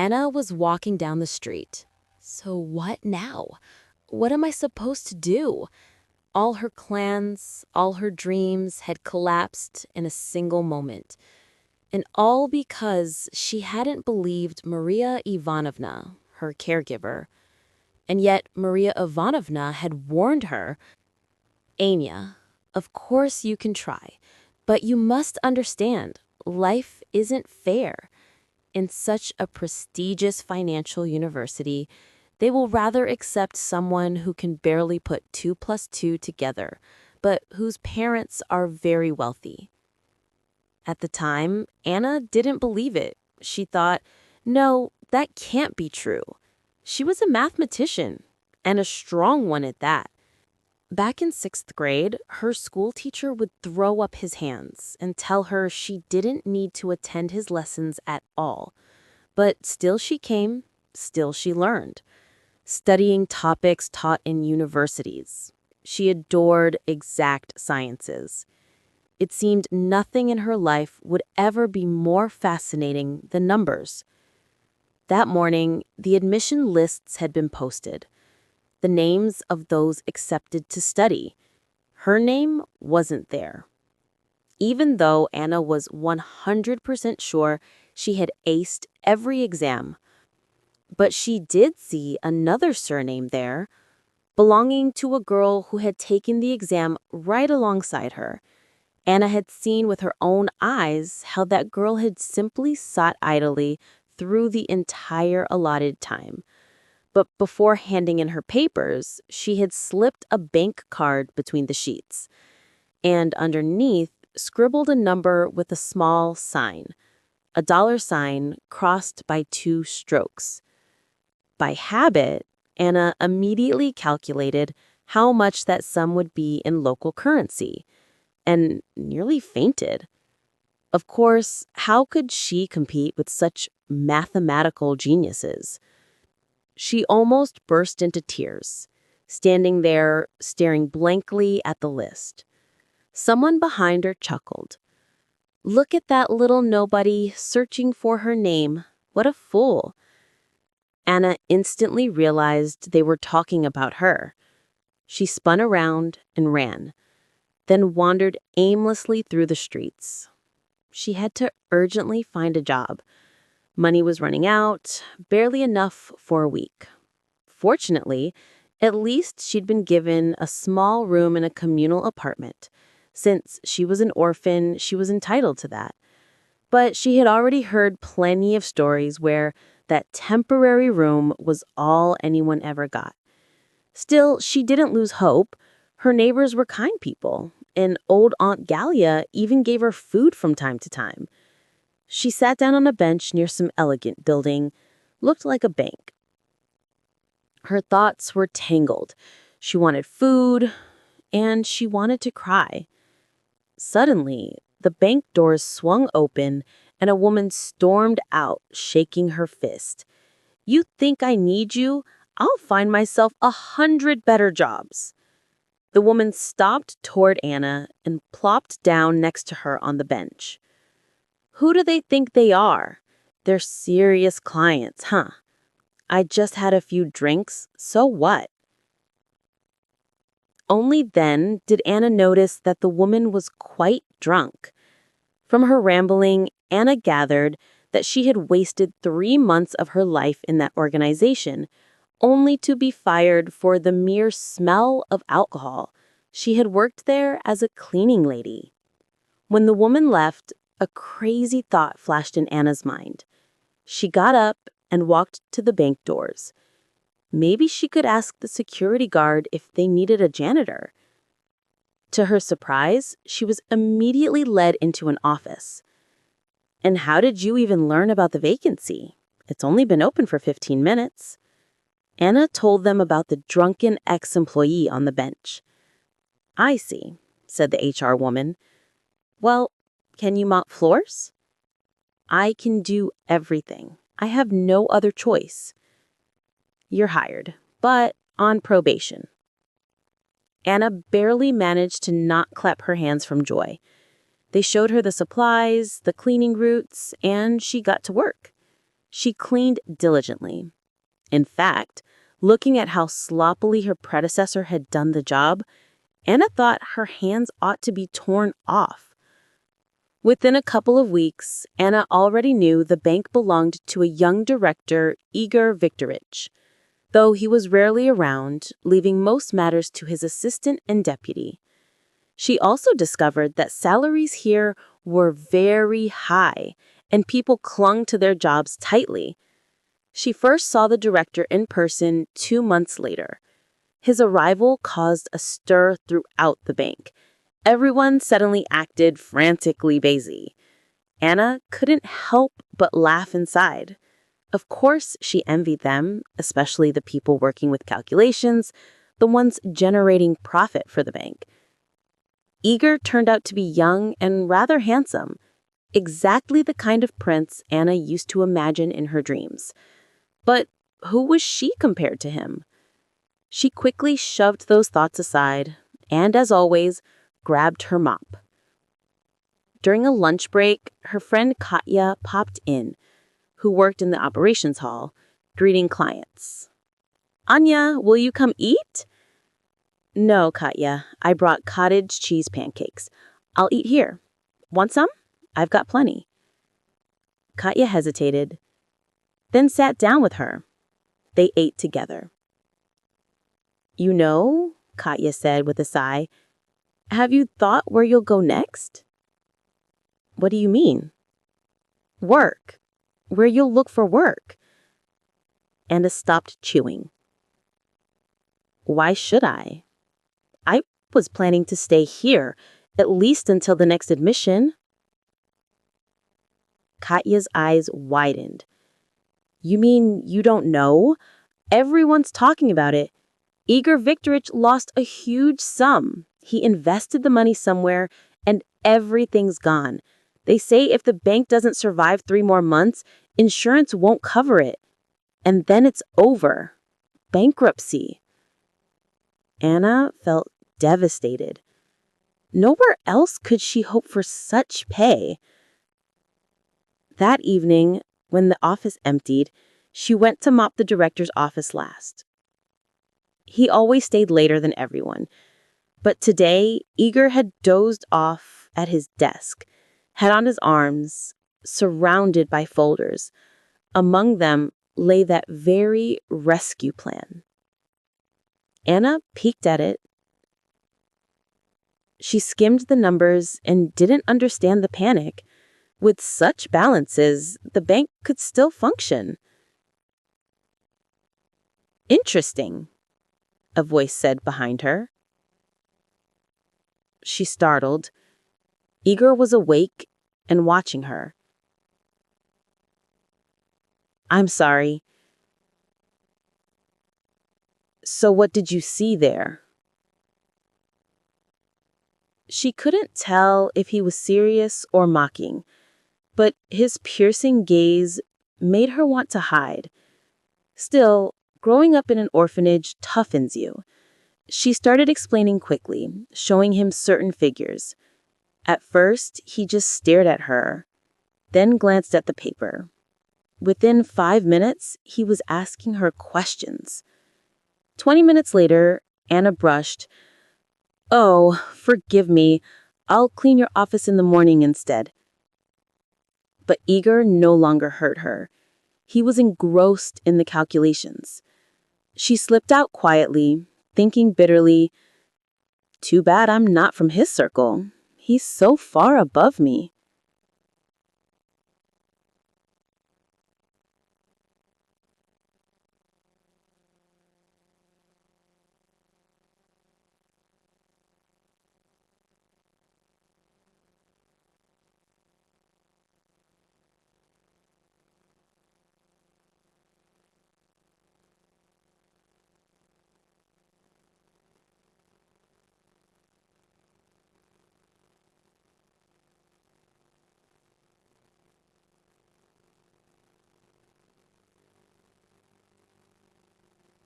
Anna was walking down the street. So what now? What am I supposed to do? All her plans, all her dreams had collapsed in a single moment. And all because she hadn't believed Maria Ivanovna, her caregiver. And yet Maria Ivanovna had warned her, Anya, of course you can try, but you must understand, life isn't fair. In such a prestigious financial university, they will rather accept someone who can barely put 2 plus 2 together, but whose parents are very wealthy. At the time, Anna didn't believe it. She thought, no, that can't be true. She was a mathematician, and a strong one at that. Back in 6th grade, her school teacher would throw up his hands and tell her she didn't need to attend his lessons at all. But still she came, still she learned. Studying topics taught in universities. She adored exact sciences. It seemed nothing in her life would ever be more fascinating than numbers. That morning, the admission lists had been posted. The names of those accepted to study. Her name wasn't there. Even though Anna was 100% sure she had aced every exam. But she did see another surname there, belonging to a girl who had taken the exam right alongside her. Anna had seen with her own eyes how that girl had simply sat idly through the entire allotted time. But before handing in her papers, she had slipped a bank card between the sheets, and underneath scribbled a number with a small sign, a $sign crossed by 2 strokes. By habit, Anna immediately calculated how much that sum would be in local currency, and nearly fainted. Of course, how could she compete with such mathematical geniuses? She almost burst into tears, standing there staring blankly at the list. Someone behind her chuckled. Look at that little nobody searching for her name. What a fool. Anna instantly realized they were talking about her. She spun around and ran, then wandered aimlessly through the streets. She had to urgently find a job. Money was running out, barely enough for a week. Fortunately, at least she'd been given a small room in a communal apartment. Since she was an orphan, she was entitled to that. But she had already heard plenty of stories where that temporary room was all anyone ever got. Still, she didn't lose hope. Her neighbors were kind people, and old Aunt Gallia even gave her food from time to time. She sat down on a bench near some elegant building, looked like a bank. Her thoughts were tangled. She wanted food, and she wanted to cry. Suddenly, the bank doors swung open, and a woman stormed out, shaking her fist. You think I need you? I'll find myself 100 better jobs. The woman stopped toward Anna and plopped down next to her on the bench. Who do they think they are? They're serious clients, huh? I just had a few drinks, so what? Only then did Anna notice that the woman was quite drunk. From her rambling, Anna gathered that she had wasted 3 months of her life in that organization, only to be fired for the mere smell of alcohol. She had worked there as a cleaning lady. When the woman left, a crazy thought flashed in Anna's mind. She got up and walked to the bank doors. Maybe she could ask the security guard if they needed a janitor. To her surprise, she was immediately led into an office. And how did you even learn about the vacancy? It's only been open for 15 minutes. Anna told them about the drunken ex-employee on the bench. I see, said the HR woman. Well, can you mop floors? I can do everything. I have no other choice. You're hired, but on probation. Anna barely managed to not clap her hands from joy. They showed her the supplies, the cleaning routes, and she got to work. She cleaned diligently. In fact, looking at how sloppily her predecessor had done the job, Anna thought her hands ought to be torn off. Within a couple of weeks, Anna already knew the bank belonged to a young director, Igor Viktorovich, though he was rarely around, leaving most matters to his assistant and deputy. She also discovered that salaries here were very high, and people clung to their jobs tightly. She first saw the director in person 2 months later. His arrival caused a stir throughout the bank. Everyone suddenly acted frantically busy. Anna couldn't help but laugh inside. Of course, she envied them, especially the people working with calculations, the ones generating profit for the bank. Igor turned out to be young and rather handsome, exactly the kind of prince Anna used to imagine in her dreams. But who was she compared to him? She quickly shoved those thoughts aside and, as always, grabbed her mop. During a lunch break, her friend Katya popped in, who worked in the operations hall, greeting clients. "Anya, will you come eat?" "No, Katya, I brought cottage cheese pancakes. I'll eat here. Want some? I've got plenty." Katya hesitated, then sat down with her. They ate together. "You know," Katya said with a sigh, "have you thought where you'll go next?" "What do you mean?" "Work. Where you'll look for work." Anna stopped chewing. "Why should I? I was planning to stay here, at least until the next admission." Katya's eyes widened. "You mean you don't know? Everyone's talking about it. Igor Viktorovich lost a huge sum. He invested the money somewhere, and everything's gone. They say if the bank doesn't survive 3 more months, insurance won't cover it. And then it's over. Bankruptcy." Anna felt devastated. Nowhere else could she hope for such pay. That evening, when the office emptied, she went to mop the director's office last. He always stayed later than everyone. But today, Igor had dozed off at his desk, head on his arms, surrounded by folders. Among them lay that very rescue plan. Anna peeked at it. She skimmed the numbers and didn't understand the panic. With such balances, the bank could still function. "Interesting," a voice said behind her. She startled. Igor was awake and watching her. "I'm sorry. So what did you see there?" She couldn't tell if he was serious or mocking, but his piercing gaze made her want to hide. Still, growing up in an orphanage toughens you. She started explaining quickly, showing him certain figures. At first, he just stared at her, then glanced at the paper. Within 5 minutes, he was asking her questions. 20 minutes later, Anna brushed, "Oh, forgive me. I'll clean your office in the morning instead." But Igor no longer hurt her. He was engrossed in the calculations. She slipped out quietly, thinking bitterly, "Too bad I'm not from his circle. He's so far above me."